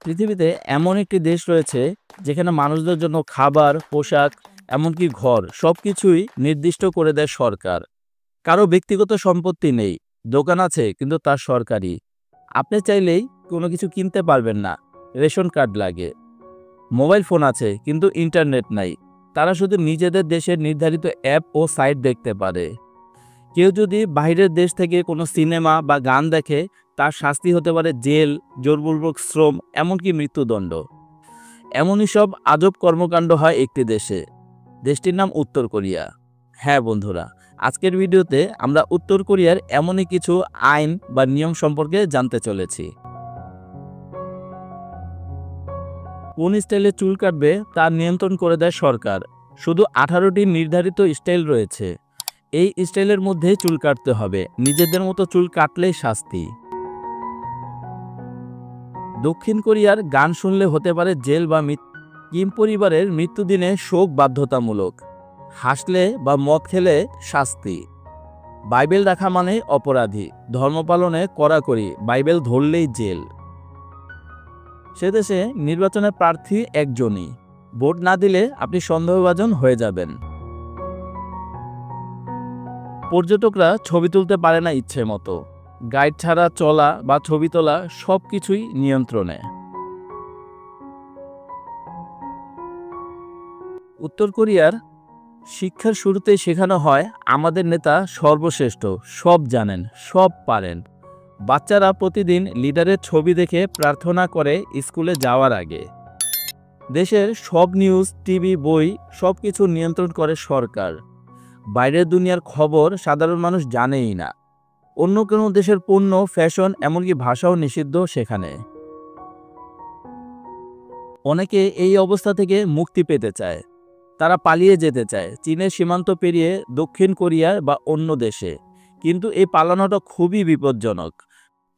পৃথিবীতে এমন একটি দেশ রয়েছে যেখানে মানুষদের জন্য খাবার, পোশাক, এমনকি ঘর সবকিছুই নির্দিষ্ট করে দেয় সরকার। কারো ব্যক্তিগত সম্পত্তি নেই, দোকান আছে কিন্তু তা সরকারি। আপনি চাইলেই কোনো কিছু কিনতে পারবেন না, রেশন কার্ড লাগে। মোবাইল ফোন আছে কিন্তু ইন্টারনেট নাই, তারা শুধু নিজেদের দেশের নির্ধারিত অ্যাপ ও সাইট দেখতে পারে। কেউ যদি বাইরের দেশ থেকে কোনো সিনেমা বা গান দেখে, তার শাস্তি হতে পারে জেল, জোরপূর্বক শ্রম, এমনকি মৃত্যুদণ্ড। এমনই সব আজব কর্মকাণ্ড হয় একটি দেশে। দেশটির নাম উত্তর কোরিয়া। হ্যাঁ বন্ধুরা, আজকের ভিডিওতে আমরা উত্তর কোরিয়ার এমনই কিছু আইন বা নিয়ম সম্পর্কে জানতে চলেছি। কোন স্টাইলে চুল কাটবে তা নিয়ন্ত্রণ করে দেয় সরকার। শুধু 18টি নির্ধারিত স্টাইল রয়েছে। এই স্টাইলের মধ্যে চুল কাটতে হবে, নিজেদের মতো চুল কাটলেই শাস্তি। দক্ষিণ কোরিয়ার গান শুনলে হতে পারে জেল বা কিম পরিবারের মৃত্যুদিনে শোক বাধ্যতামূলক। হাসলে বা মদ খেলে শাস্তি। বাইবেল রাখা মানে অপরাধী, ধর্ম পালনে কড়াকড়ি, বাইবেল ধরলেই জেল। সে দেশে নির্বাচনের প্রার্থী একজনই, ভোট না দিলে আপনি সন্দেহভাজন হয়ে যাবেন। পর্যটকরা ছবি তুলতে পারে না ইচ্ছে মতো, গাইড ছাড়া চলা বা ছবি তোলা সবকিছুই নিয়ন্ত্রণে। উত্তর কোরিয়ার শিক্ষার শুরুতেই শেখানো হয় আমাদের নেতা সর্বশ্রেষ্ঠ, সব জানেন, সব পারেন। বাচ্চারা প্রতিদিন লিডারের ছবি দেখে প্রার্থনা করে স্কুলে যাওয়ার আগে। দেশের সব নিউজ, টিভি, বই সবকিছু নিয়ন্ত্রণ করে সরকার। বাইরের দুনিয়ার খবর সাধারণ মানুষ জানেই না। অন্য কোনো দেশের পণ্য, ফ্যাশন, এমনকি ভাষাও নিষিদ্ধ সেখানে। অনেকে এই অবস্থা থেকে মুক্তি পেতে চায়, তারা পালিয়ে যেতে চায় চীনের সীমান্ত পেরিয়ে দক্ষিণ কোরিয়া বা অন্য দেশে। কিন্তু এই পালানোটা খুবই বিপজ্জনক।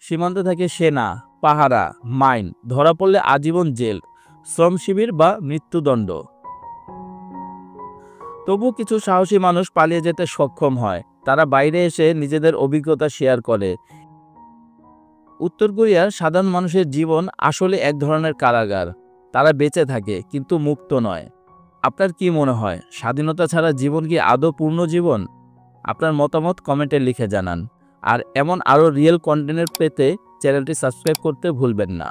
সীমান্তে থাকে সেনা, পাহারা, মাইন, ধরা পড়লে আজীবন জেল, শ্রম শিবির বা মৃত্যুদণ্ড। তবু কিছু সাহসী মানুষ পালিয়ে যেতে সক্ষম হয়। তারা বাইরে এসে নিজেদের অভিজ্ঞতা শেয়ার করে। উত্তর কোরিয়ার সাধারণ মানুষের জীবন আসলে এক ধরনের কারাগার। তারা বেঁচে থাকে কিন্তু মুক্ত নয়। আপনার কি মনে হয়, স্বাধীনতা ছাড়া জীবন কি আদৌ পূর্ণ জীবন? আপনার মতামত কমেন্টে লিখে জানান। আর এমন আরও রিয়েল কন্টেন্ট পেতে চ্যানেলটি সাবস্ক্রাইব করতে ভুলবেন না।